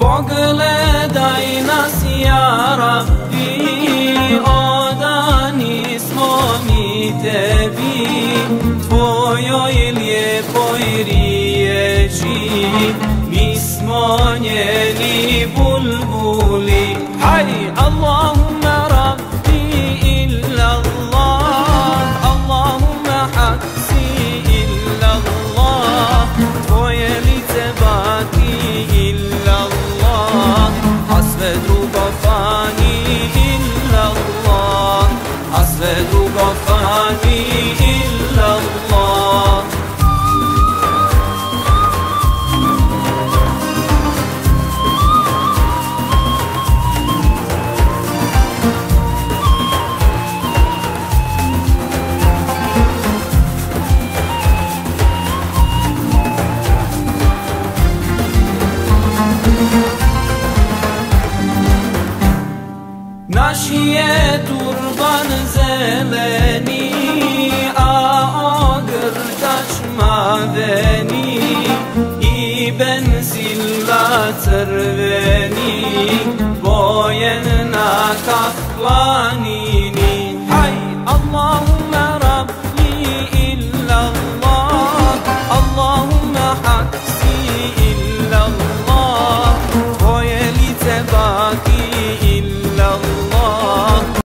Pogledaj nas, ja Rabbi, odani smo mi tebi, tvojoj lijepoj riječi, mi smo njeni bulbuli. Haj, Allahumma Rabbi illallah, Allahumma hasbi illallah, tvoje lice baki illallah, a sve drugo fani illallah, a sve drugo fani illallah. Naš je turban zeleni, a ogrtač maveni, i benzila crveni, bojen na kahlani.